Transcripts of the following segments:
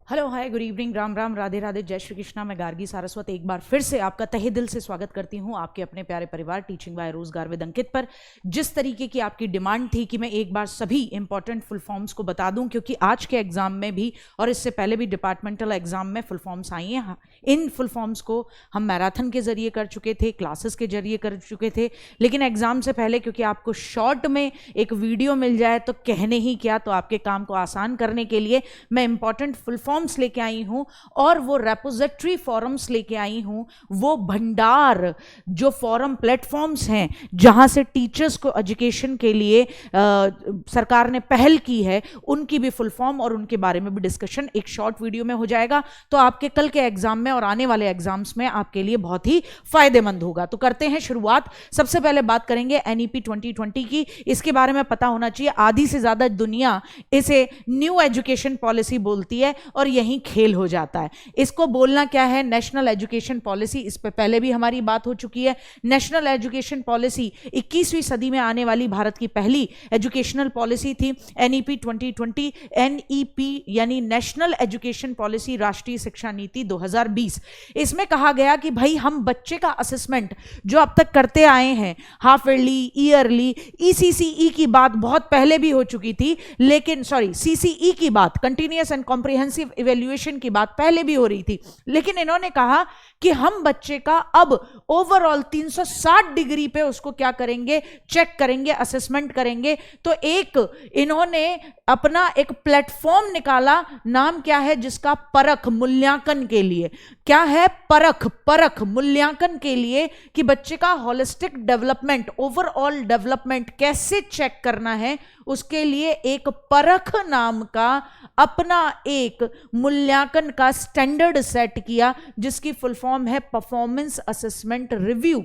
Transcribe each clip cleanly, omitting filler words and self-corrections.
Hello hi good evening, Ram Ram, Radhe Radhe, जय श्री कृष्णा। मैं गार्गी सारस्वत एक बार फिर से आपका तहे दिल से स्वागत करती हूं आपके अपने प्यारे परिवार टीचिंग बाय रोजगार विद अंकित पर। जिस तरीके की आपकी डिमांड थी कि मैं एक बार सभी इंपॉर्टेंट फुल फॉर्म्स को बता दूं, क्योंकि आज के एग्जाम में भी और इससे पहले भी डिपार्टमेंटल एग्जाम में फुल फॉर्म्स आई हैं। इन फुल फॉर्म्स को हम मैराथन के जरिए कर चुके थे, क्लासेस के जरिए कर चुके थे, लेकिन एग्जाम से पहले क्योंकि आपको शॉर्ट में एक वीडियो मिल जाए तो कहने ही क्या, तो आपके काम को आसान करने के लिए मैं इंपॉर्टेंट फुल फॉर्म्स लेके आई हूं और वो रेपोजिटरी फॉरम्स लेके आई हूं, वो भंडार जो फॉरम प्लेटफॉर्म्स हैं जहां से टीचर्स को एजुकेशन के लिए सरकार ने पहल की है, उनकी भी फुल फॉर्म और उनके बारे में भी डिस्कशन एक शॉर्ट वीडियो में हो जाएगा। तो आपके कल के एग्जाम में और आने वाले एग्जाम्स में आपके लिए बहुत ही फायदेमंद होगा। तो करते हैं शुरुआत। सबसे पहले बात करेंगे एनईपी 2020 की। इसके बारे में पता होना चाहिए, आधी से ज्यादा दुनिया इसे न्यू एजुकेशन पॉलिसी बोलती है और यहीं खेल हो जाता है। इसको बोलना क्या है, नेशनल एजुकेशन पॉलिसी। इस पे पहले भी हमारी बात हो चुकी है। नेशनल एजुकेशन पॉलिसी 21वीं सदी में आने वाली भारत की पहली एजुकेशनल पॉलिसी थी, एनईपी 2020। एनईपी यानी नेशनल एजुकेशन पॉलिसी, राष्ट्रीय शिक्षा नीति 2020। इसमें कहा गया कि भाई हम बच्चे का असेसमेंट जो अब तक करते आए हैं, हाफ ईयरली, ईयरली, ईसीसीई की बात बहुत पहले भी हो चुकी थी, लेकिन सीसीई की बात, कंटिन्यूअस एंड कॉम्प्रिहेंसिव इवैल्यूएशन की बात पहले भी हो रही थी, लेकिन इन्होंने कहा कि हम बच्चे का अब ओवरऑल 360 डिग्री पे उसको क्या करेंगे, चेक करेंगे, असेसमेंट करेंगे। तो एक इन्होंने अपना एक प्लेटफॉर्म निकाला, नाम क्या है जिसका, परख मूल्यांकन के लिए। क्या है, परख मूल्यांकन के लिए कि बच्चे का होलिस्टिक डेवलपमेंट, ओवरऑल डेवलपमेंट कैसे चेक करना है, उसके लिए एक परख नाम का अपना एक मूल्यांकन का स्टैंडर्ड सेट किया, जिसकी फुल फॉर्म है performance assessment review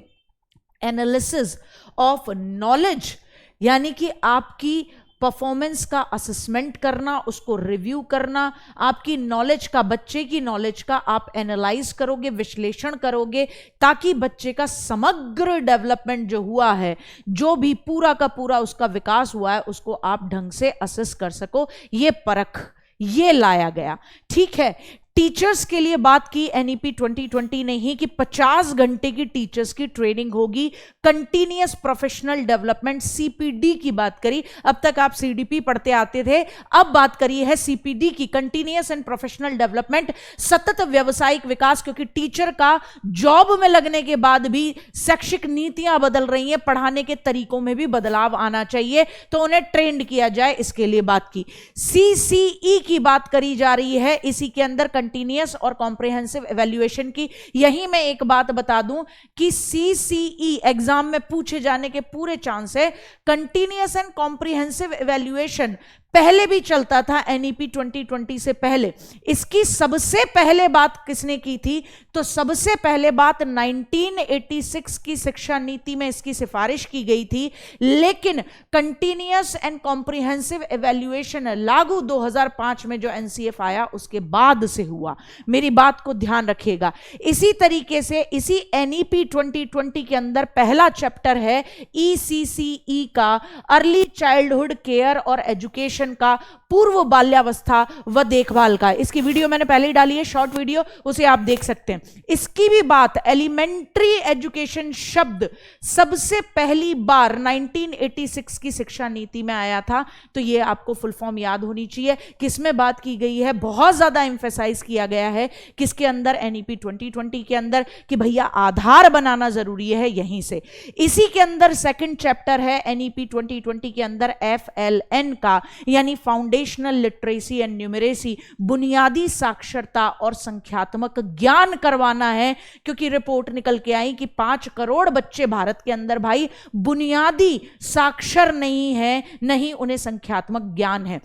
analysis of knowledge. यानी कि आपकी परफॉर्मेंस का असेसमेंट करना, उसको रिव्यू करना, आपकी नॉलेज का, बच्चे की नॉलेज का आप एनालाइज करोगे, विश्लेषण करोगे, ताकि बच्चे का समग्र डेवलपमेंट जो हुआ है, जो भी पूरा का पूरा उसका विकास हुआ है, उसको आप ढंग से असेस कर सको। ये परख ये लाया गया। ठीक है, टीचर्स के लिए बात की एनईपी 2020 ने ही कि 50 घंटे की टीचर्स की ट्रेनिंग होगी, कंटिन्यूअस प्रोफेशनल डेवलपमेंट, सीपीडी की बात करी। अब तक आप सीडीपी पढ़ते आते थे, अब बात करी है सीपीडी की, कंटिन्यूअस एंड प्रोफेशनल डेवलपमेंट, सतत व्यवसायिक विकास। क्योंकि टीचर का जॉब में लगने के बाद भी शैक्षिक नीतियां बदल रही हैं, पढ़ाने के तरीकों में भी बदलाव आना चाहिए, तो उन्हें ट्रेंड किया जाए, इसके लिए बात की। सीसीई की बात करी जा रही है, इसी के अंदर कंटिन्यूअस और कॉम्प्रिहेंसिव इवैल्यूएशन की। यही मैं एक बात बता दूं कि सीसीई एग्जाम में पूछे जाने के पूरे चांस है। कंटिन्यूअस एंड कॉम्प्रिहेंसिव इवैल्यूएशन पहले भी चलता था, एनईपी 2020 से पहले। इसकी सबसे पहले बात किसने की थी, तो सबसे पहले बात 1986 की शिक्षा नीति में इसकी सिफारिश की गई थी, लेकिन कंटिन्यूअस एंड कॉम्प्रिहेंसिव इवैल्यूएशन लागू 2005 में जो एनसीएफ आया उसके बाद से हुआ। मेरी बात को ध्यान रखिएगा। इसी तरीके से इसी एनईपी 2020 के अंदर पहला चैप्टर है ईसीसीई का, अर्ली चाइल्डहुड केयर और एजुकेशन का, पूर्व बाल्यावस्था व देखभाल का। इसकी वीडियो मैंने पहले ही डाली है, शॉर्ट वीडियो, उसे आप देख सकते हैं। इसकी भी बात, एलिमेंट्री एजुकेशन शब्द सबसे पहली बार 1986 की शिक्षा नीति में आया था। तो ये आपको फुल फॉर्म याद होनी चाहिए, किसमें बात की गई है, बहुत ज्यादा एम्फेसाइज किया गया है किसके अंदर, एनईपी 2020 के अंदर, कि भैया आधार बनाना जरूरी है यहीं से। इसी के अंदर सेकंड चैप्टर है एनईपी 2020 के अंदर एफएलएन का, यानी फाउंडेशनल लिटरेसी एंड न्यूमरेसी, बुनियादी साक्षरता और संख्यात्मक ज्ञान करवाना है। क्योंकि रिपोर्ट निकल के आई कि 5 करोड़ बच्चे भारत के अंदर भाई बुनियादी साक्षर नहीं है, नहीं उन्हें संख्यात्मक ज्ञान है।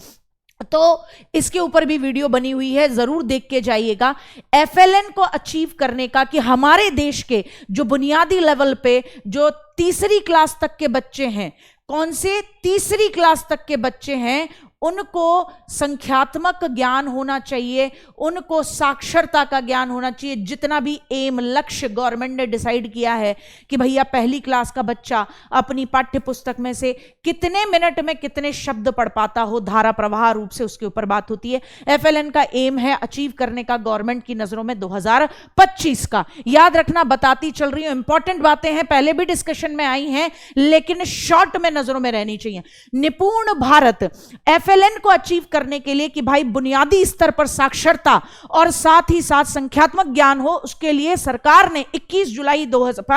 तो इसके ऊपर भी वीडियो बनी हुई है, जरूर देख के जाइएगा। एफएलएन को अचीव करने का, कि हमारे देश के जो बुनियादी लेवल पे जो तीसरी क्लास तक के बच्चे हैं, कौन से तीसरी क्लास तक के बच्चे हैं, उनको संख्यात्मक ज्ञान होना चाहिए, उनको साक्षरता का ज्ञान होना चाहिए। जितना भी एम लक्ष्य गवर्नमेंट ने डिसाइड किया है कि भैया पहली क्लास का बच्चा अपनी पाठ्य पुस्तक में से कितने मिनट में कितने शब्द पढ़ पाता हो, धारा प्रवाह रूप से उसके ऊपर बात होती है। एफएलएन का एम है अचीव करने का गवर्नमेंट की नजरों में 2025 का। याद रखना, बताती चल रही हूं, इंपॉर्टेंट बातें हैं, पहले भी डिस्कशन में आई हैं लेकिन शॉर्ट में नजरों में रहनी चाहिए। निपुण भारत एफएलएन को अचीव करने के लिए कि भाई बुनियादी स्तर पर साक्षरता और साथ ही साथ संख्यात्मक ज्ञान हो, उसके लिए सरकार ने 5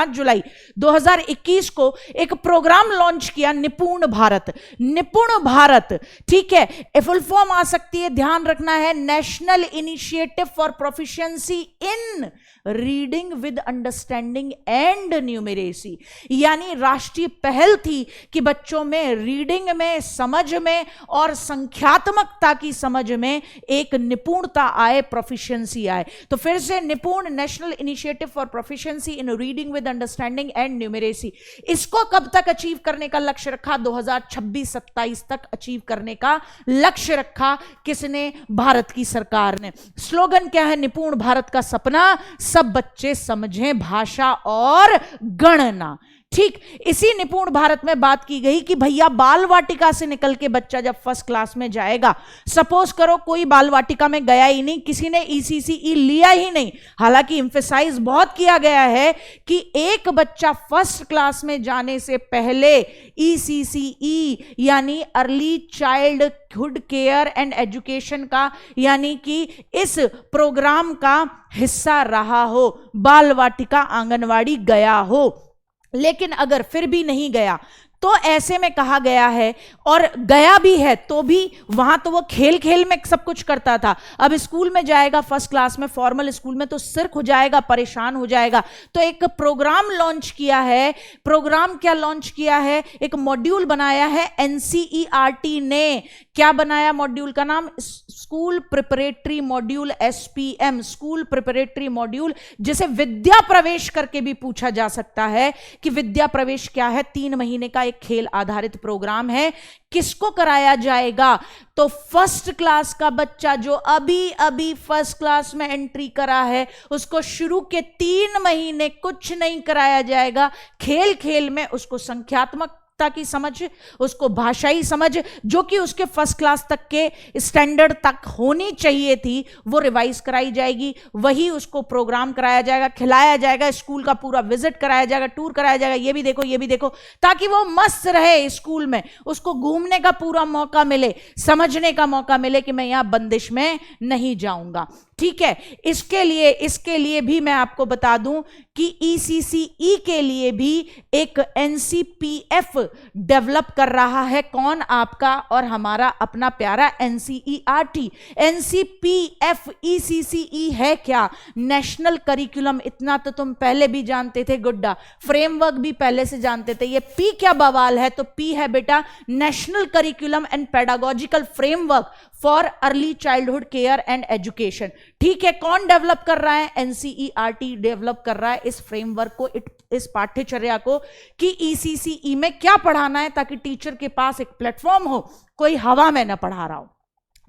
जुलाई 2021 को एक प्रोग्राम लॉन्च किया, निपुण भारत। निपुण भारत, ठीक है, फुल फॉर्म आ सकती है, ध्यान रखना है, national initiative for proficiency in reading with understanding and numeracy. यानी राष्ट्रीय पहल थी कि बच्चों में रीडिंग में, समझ में और संख्यात्मकता की समझ में एक निपुणता आए, प्रोफिशिएंसी आए। तो फिर से निपुण, national initiative for proficiency in reading with understanding and numeracy. इसको कब तक अचीव करने का लक्ष्य रखा? 2026-27 तक अचीव करने का लक्ष्य रखा। किसने? भारत की सरकार ने। स्लोगन क्या है? निपुण भारत का सपना, सब बच्चे समझें भाषा और गणना। ठीक, इसी निपुण भारत में बात की गई कि भैया बाल वाटिका से निकल के बच्चा जब फर्स्ट क्लास में जाएगा, सपोज करो कोई बाल वाटिका में गया ही नहीं, किसी ने ईसीसीई लिया ही नहीं, हालांकि एम्फेसाइज बहुत किया गया है कि एक बच्चा फर्स्ट क्लास में जाने से पहले ईसीसीई यानी early childhood care and education का, यानी कि इस प्रोग्राम का हिस्सा रहा हो, बाल वाटिका आंगनवाड़ी गया हो। लेकिन अगर फिर भी नहीं गया तो ऐसे में कहा गया है, और गया भी है तो भी वहां तो वो खेल खेल में सब कुछ करता था, अब स्कूल में जाएगा फर्स्ट क्लास में, फॉर्मल स्कूल में, तो सिर हो जाएगा, परेशान हो जाएगा। तो एक प्रोग्राम लॉन्च किया है। प्रोग्राम क्या लॉन्च किया है? एक मॉड्यूल बनाया है एनसीईआरटी ने। क्या बनाया? मॉड्यूल का नाम school preparatory module, SPM, school preparatory module, जिसे विद्या प्रवेश करके भी पूछा जा सकता है कि विद्या प्रवेश क्या है। 3 महीने का एक खेल आधारित प्रोग्राम है। किसको कराया जाएगा? तो फर्स्ट क्लास का बच्चा जो अभी अभी फर्स्ट क्लास में एंट्री करा है, उसको शुरू के 3 महीने कुछ नहीं कराया जाएगा। खेल खेल में उसको संख्यात्मक की समझ, उसको भाषाई समझ, जो कि उसके फर्स्ट क्लास तक के स्टैंडर्ड तक होनी चाहिए थी, वो रिवाइज कराई जाएगी। वही उसको प्रोग्राम कराया जाएगा, खिलाया जाएगा, स्कूल का पूरा विजिट कराया जाएगा, टूर कराया जाएगा, ये भी देखो, ये भी देखो, ताकि वो मस्त रहे स्कूल में, उसको घूमने का पूरा मौका मिले, समझने का मौका मिले कि मैं यहां बंदिश में नहीं जाऊंगा। ठीक है, इसके लिए भी मैं आपको बता दूं कि ईसीसीई के लिए भी एक एनसीपीएफ डेवलप कर रहा है। कौन? आपका और हमारा अपना प्यारा एनसीईआरटी। एनसीपीएफ ईसीसीई है क्या? National curriculum. इतना तो तुम पहले भी जानते थे गुड्डा, फ्रेमवर्क भी पहले से जानते थे। ये पी क्या बवाल है? तो पी है बेटा national curriculum and pedagogical framework for early childhood care and education. ठीक है, कौन डेवलप कर रहा है? एनसीईआरटी डेवलप कर रहा है इस फ्रेमवर्क को, इस पाठ्यचर्या को, कि ईसीसीई में क्या पढ़ाना है, ताकि टीचर के पास एक प्लेटफॉर्म हो, कोई हवा में ना पढ़ा रहा हो।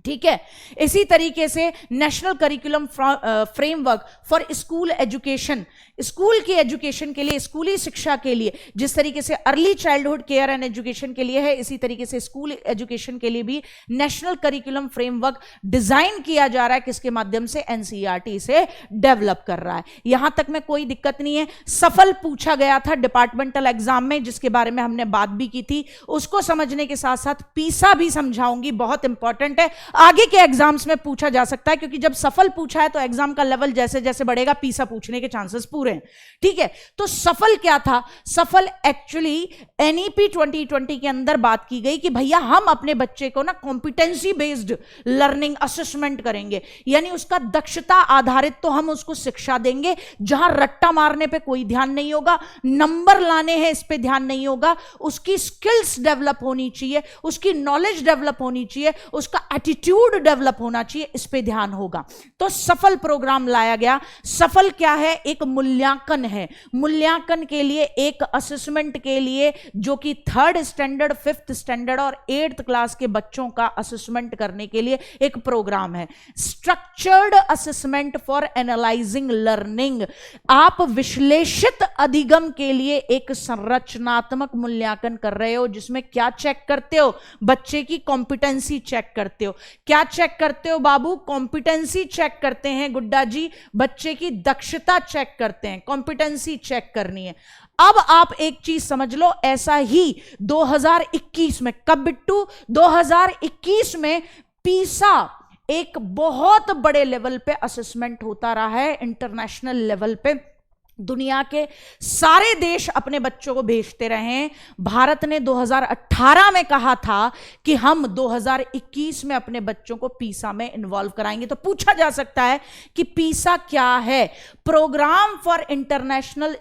ठीक है, इसी तरीके से national curriculum framework for school education, school की एजुकेशन के लिए, स्कूली शिक्षा के लिए, जिस तरीके से early childhood care and education के लिए है, इसी तरीके से स्कूल एजुकेशन के लिए भी नेशनल करिकुलम फ्रेमवर्क डिजाइन किया जा रहा है। किसके माध्यम से? एनसीईआरटी से डेवलप कर रहा है। यहां तक में कोई दिक्कत नहीं है। सफल पूछा गया था डिपार्टमेंटल एग्जाम में, जिसके बारे में हमने बात भी की थी, उसको समझने के साथ साथ पीसा भी समझाऊंगी, बहुत इंपॉर्टेंट है, आगे के एग्जाम्स में पूछा जा सकता है, क्योंकि जब सफल पूछा है तो एग्जाम का लेवल जैसे जैसे बढ़ेगा, पीसा पूछने के चांसेस पूरे हैं। ठीक है, तो सफल क्या था? सफल एक्चुअली एनईपी 2020 के अंदर बात की गई कि भैया हम अपने बच्चे को ना कॉम्पिटेंसी बेस्ड लर्निंग असेसमेंट करेंगे, यानी उसका दक्षता आधारित तो हम उसको शिक्षा देंगे, जहां रट्टा मारने पे कोई ध्यान नहीं होगा, नंबर लाने हैं इस पे ध्यान नहीं होगा, उसकी स्किल्स डेवलप होनी चाहिए, उसकी नॉलेज डेवलप होनी चाहिए, उसका एटीट्यूड एप्टीट्यूड डेवलप होना चाहिए, इस पे ध्यान होगा। तो सफल प्रोग्राम लाया गया। सफल क्या है? एक मूल्यांकन है। मूल्यांकन के लिए, एक असेसमेंट के लिए, जो कि 3rd स्टैंडर्ड, 5th स्टैंडर्ड और 8th क्लास के बच्चों का असेसमेंट करने के लिए एक प्रोग्राम है, structured assessment for analysing learning. आप विश्लेषित अधिगम के लिए एक संरचनात्मक मूल्यांकन कर रहे हो, जिसमें क्या चेक करते हो? बच्चे की कॉम्पिटेंसी चेक करते हो। क्या चेक करते हो बाबू? कॉम्पिटेंसी चेक करते हैं गुड्डा जी, बच्चे की दक्षता चेक करते हैं, कॉम्पिटेंसी चेक करनी है। अब आप एक चीज समझ लो, ऐसा ही 2021 में, कब बिट्टू? 2021 में पीसा एक बहुत बड़े लेवल पे असेसमेंट होता रहा है, इंटरनेशनल लेवल पे। दुनिया के सारे देश अपने बच्चों को भेजते रहे हैं। भारत ने 2018 में कहा था कि हम 2021 में अपने बच्चों को पीसा में इन्वॉल्व कराएंगे। तो पूछा जा सकता है कि पीसा क्या है? Programme for international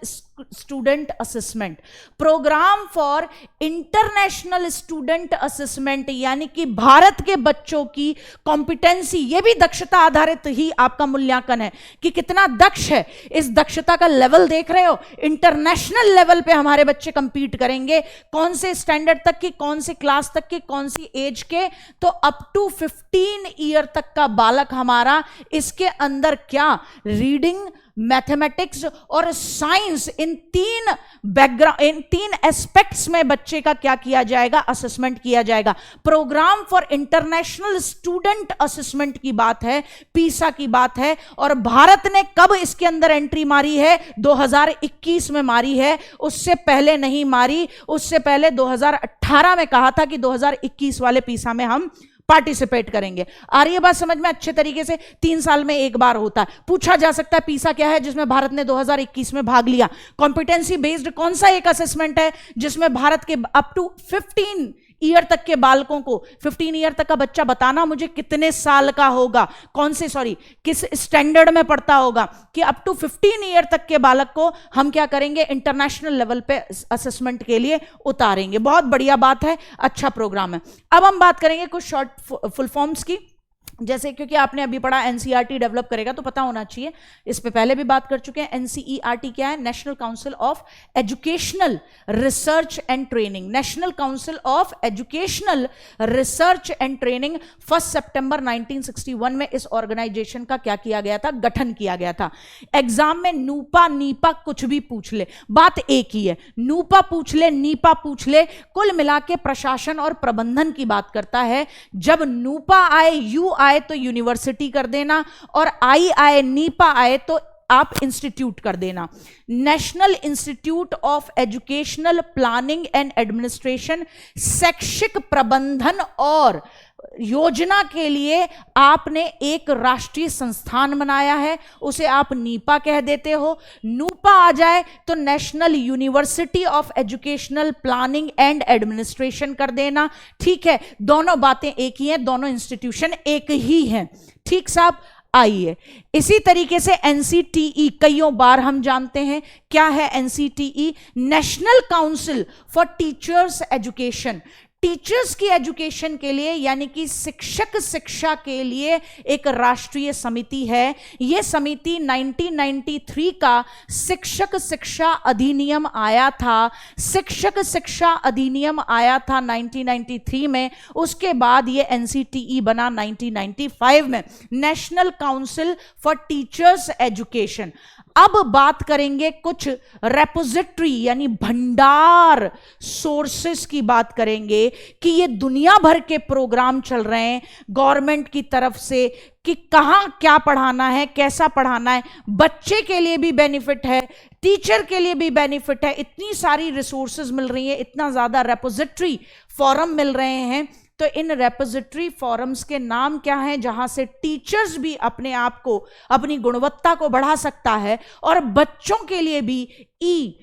student assessment, programme for international student assessment, यानी कि भारत के बच्चों की कॉम्पिटेंसी, ये भी दक्षता आधारित ही आपका मूल्यांकन है कि कितना दक्ष है। इस दक्षता का लेवल देख रहे हो, इंटरनेशनल लेवल पे हमारे बच्चे कंपीट करेंगे। कौन से स्टैंडर्ड तक की, कौन सी क्लास तक के, कौन सी एज के? तो अप टू 15 ईयर तक का बालक हमारा, इसके अंदर क्या रीडिंग, मैथमेटिक्स और साइंस, इन 3 बैकग्राउंड, इन 3 एस्पेक्ट्स में बच्चे का क्या किया जाएगा? असेसमेंट किया जाएगा। Programme for international student assessment की बात है, पीसा की बात है। और भारत ने कब इसके अंदर एंट्री मारी है? 2021 में मारी है, उससे पहले नहीं मारी। उससे पहले 2018 में कहा था कि 2021 वाले पीसा में हम पार्टिसिपेट करेंगे। आ रही है बात समझ में? अच्छे तरीके से 3 साल में एक बार होता है। पूछा जा सकता है पीसा क्या है, जिसमें भारत ने 2021 में भाग लिया। कॉम्पिटेंसी बेस्ड कौन सा एक असेसमेंट है जिसमें भारत के अप टू 15 ईयर तक के बालकों को, 15 ईयर तक का बच्चा बताना मुझे कितने साल का होगा, कौन से, सॉरी, किस स्टैंडर्ड में पढ़ता होगा, कि अप टू 15 ईयर तक के बालक को हम क्या करेंगे? इंटरनेशनल लेवल पे असेसमेंट के लिए उतारेंगे। बहुत बढ़िया बात है, अच्छा प्रोग्राम है। अब हम बात करेंगे कुछ शॉर्ट फुल फॉर्म्स की, जैसे, क्योंकि आपने अभी पढ़ा एनसीईआरटी डेवलप करेगा तो पता होना चाहिए, इस पे पहले भी बात कर चुके हैं। एनसीईआरटी क्या है? National council of educational research and training. National council of educational research and training 1 सितंबर 1961 में इस ऑर्गेनाइजेशन का क्या किया गया था? गठन किया गया था। एग्जाम में नूपा नीपा कुछ भी पूछ ले, बात एक ही है। नूपा पूछ ले, नीपा पूछ ले, कुल मिला के प्रशासन और प्रबंधन की बात करता है। जब नूपा आए, यू आए तो यूनिवर्सिटी कर देना, और आई आए, नीपा आए तो आप इंस्टीट्यूट कर देना। National institute of educational planning and administration, शैक्षिक प्रबंधन और योजना के लिए आपने एक राष्ट्रीय संस्थान बनाया है, उसे आप नीपा कह देते हो। नूपा आ जाए तो national university of educational planning and administration कर देना। ठीक है, दोनों बातें एक ही हैं, दोनों इंस्टीट्यूशन एक ही हैं। ठीक साहब, आइए इसी तरीके से एनसीटीई कईयों बार हम जानते हैं। क्या है NCTE? National council for teachers education. Teachers की एजुकेशन के लिए, यानी कि शिक्षक शिक्षा के लिए एक राष्ट्रीय समिति है। यह समिति 1993 का शिक्षक शिक्षा अधिनियम आया था। शिक्षक शिक्षा अधिनियम आया था 1993 में, उसके बाद ये एनसीटीई बना 1995 में, national council for teachers education. अब बात करेंगे कुछ रेपोजिटरी यानी भंडार सोर्सेस की बात करेंगे कि ये दुनिया भर के प्रोग्राम चल रहे हैं गवर्नमेंट की तरफ से कि कहां क्या पढ़ाना है, कैसा पढ़ाना है। बच्चे के लिए भी बेनिफिट है, टीचर के लिए भी बेनिफिट है। इतनी सारी रिसोर्सेज मिल रही है, इतना ज्यादा रेपोजिटरी फॉरम मिल रहे हैं। तो इन रेपोजिटरी फॉरम्स के नाम क्या हैं, जहां से टीचर्स भी अपने आप को, अपनी गुणवत्ता को बढ़ा सकता है, और बच्चों के लिए भी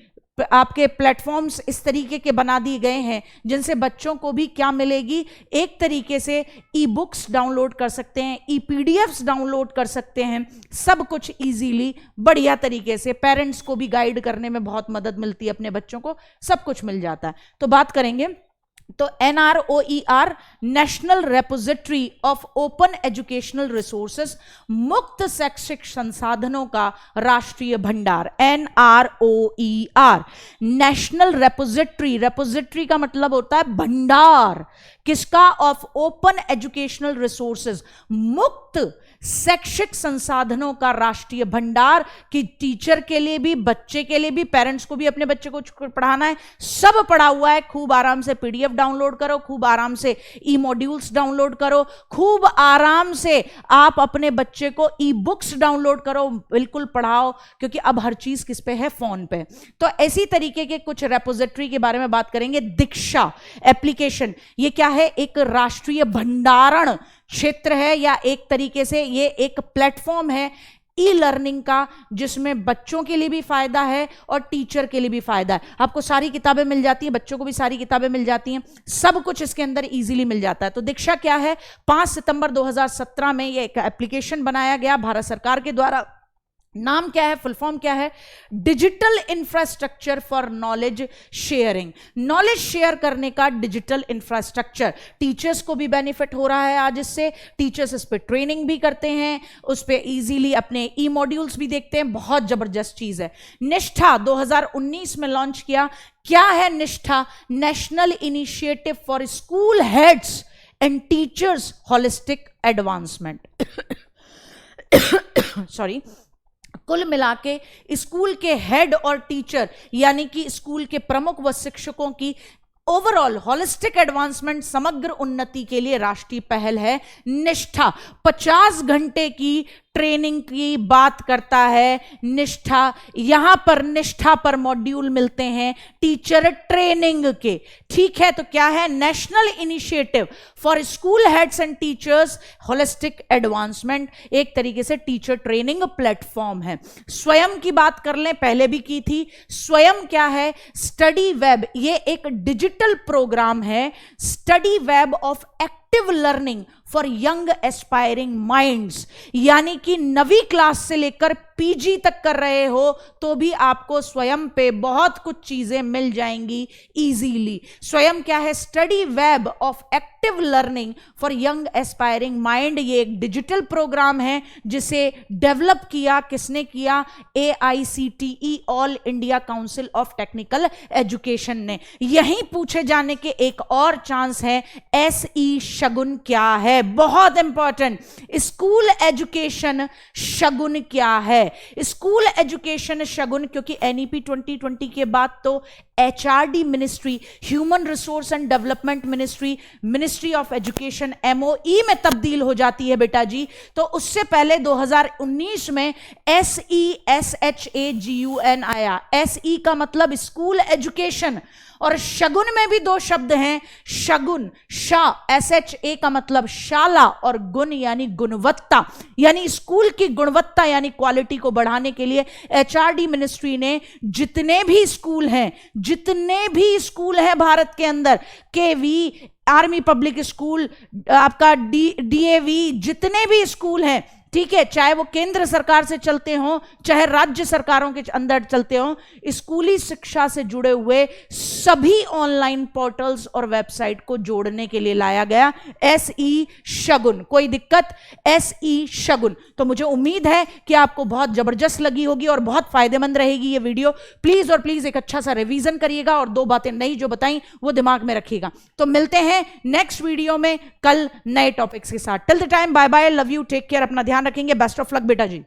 आपके प्लेटफॉर्म्स इस तरीके के बना दिए गए हैं जिनसे बच्चों को भी क्या मिलेगी, एक तरीके से ई बुक्स डाउनलोड कर सकते हैं, ई पीडीएफ्स डाउनलोड कर सकते हैं, सब कुछ इजीली बढ़िया तरीके से। पेरेंट्स को भी गाइड करने में बहुत मदद मिलती है, अपने बच्चों को सब कुछ मिल जाता है। तो बात करेंगे तो NROER, national repository of open educational resources, मुक्त शैक्षिक संसाधनों का राष्ट्रीय भंडार। NROER, नेशनल रेपोजिटरी, रेपोजिटरी का मतलब होता है भंडार, किसका? ऑफ ओपन एजुकेशनल रिसोर्सेस, मुक्त शैक्षिक संसाधनों का राष्ट्रीय भंडार, कि टीचर के लिए भी, बच्चे के लिए भी, पेरेंट्स को भी अपने बच्चे को पढ़ाना है, सब पढ़ा हुआ है। खूब आराम से PDF डाउनलोड करो, खूब आराम से ई-मॉड्यूल्स डाउनलोड करो, खूब आराम से आप अपने बच्चे को ई-बुक्स डाउनलोड करो, बिल्कुल पढ़ाओ, क्योंकि अब हर चीज किस पे है? फोन पे। तो ऐसी तरीके के कुछ रेपोजिटरी के बारे में बात करेंगे। दीक्षा एप्लीकेशन, ये क्या है? एक राष्ट्रीय भंडारण क्षेत्र है, या एक तरीके से ये एक प्लेटफॉर्म है ई लर्निंग का, जिसमें बच्चों के लिए भी फायदा है और टीचर के लिए भी फायदा है। आपको सारी किताबें मिल जाती हैं, बच्चों को भी सारी किताबें मिल जाती हैं, सब कुछ इसके अंदर इजीली मिल जाता है। तो दीक्षा क्या है? 5 सितंबर 2017 में ये एक एप्लीकेशन बनाया गया भारत सरकार के द्वारा। नाम क्या है? फुल फॉर्म क्या है? Digital infrastructure for knowledge sharing, knowledge share करने का डिजिटल इंफ्रास्ट्रक्चर। टीचर्स को भी बेनिफिट हो रहा है आज इससे, टीचर्स इस पे ट्रेनिंग भी करते हैं, उस पे इजीली अपने ई मॉड्यूल्स भी देखते हैं, बहुत जबरदस्त चीज है। निष्ठा 2019 में लॉन्च किया। क्या है निष्ठा? National initiative for school heads and teachers holistic advancement. Sorry, कुल मिला के स्कूल के हेड और टीचर, यानी कि स्कूल के प्रमुख व शिक्षकों की ओवरऑल होलिस्टिक एडवांसमेंट, समग्र उन्नति के लिए राष्ट्रीय पहल है निष्ठा। 50 घंटे की ट्रेनिंग की बात करता है निष्ठा। यहां पर निष्ठा पर मॉड्यूल मिलते हैं टीचर ट्रेनिंग के, ठीक है? तो क्या है? National initiative for school heads and teachers holistic advancement, एक तरीके से टीचर ट्रेनिंग प्लेटफॉर्म है। स्वयं की बात कर लें, पहले भी की थी। स्वयं क्या है? स्टडी वेब, ये एक डिजिटल प्रोग्राम है, study web of active learning for young aspiring minds, यानी कि नवी क्लास से लेकर PG तक कर रहे हो तो भी आपको स्वयं पे बहुत कुछ चीजें मिल जाएंगी इजीली। स्वयं क्या है? Study web of active learning for young aspiring mind, ये एक डिजिटल प्रोग्राम है जिसे डेवलप किया, किसने किया? AICTE, all India council of technical education ने। यहीं पूछे जाने के एक और चांस है, SE शगुन क्या है? बहुत इंपॉर्टेंट, स्कूल एजुकेशन शगुन क्या है? स्कूल एजुकेशन शगुन, क्योंकि NEP 2020 के बाद तो HRD ministry, human resource and development ministry, ministry of education MOE में तब्दील हो जाती है बेटा जी। तो उससे पहले 2019 में SESHAGUN आया। SE का मतलब स्कूल एजुकेशन, और शगुन में भी 2 शब्द हैं, शगुन, शा, SHA का मतलब शाला, और गुण यानी गुणवत्ता, यानी स्कूल की गुणवत्ता यानी क्वालिटी को बढ़ाने के लिए HRD मिनिस्ट्री ने जितने भी स्कूल हैं भारत के अंदर, KV, आर्मी पब्लिक स्कूल, आपका DAV, जितने भी स्कूल हैं, ठीक है, चाहे वो केंद्र सरकार से चलते हो, चाहे राज्य सरकारों के अंदर चलते हो, स्कूली शिक्षा से जुड़े हुए सभी ऑनलाइन पोर्टल्स और वेबसाइट को जोड़ने के लिए लाया गया SE शगुन। कोई दिक्कत? SE शगुन। तो मुझे उम्मीद है कि आपको बहुत जबरदस्त लगी होगी और बहुत फायदेमंद रहेगी ये वीडियो। प्लीज और प्लीज एक अच्छा सा रिवीजन करिएगा और 2 बातें नई जो बताई वो दिमाग में रखिएगा। तो मिलते हैं नेक्स्ट वीडियो में कल नए टॉपिक्स के साथ। Till the time, bye bye, love you, take care, अपना ध्यान रखेंगे। बेस्ट ऑफ लक बेटा जी।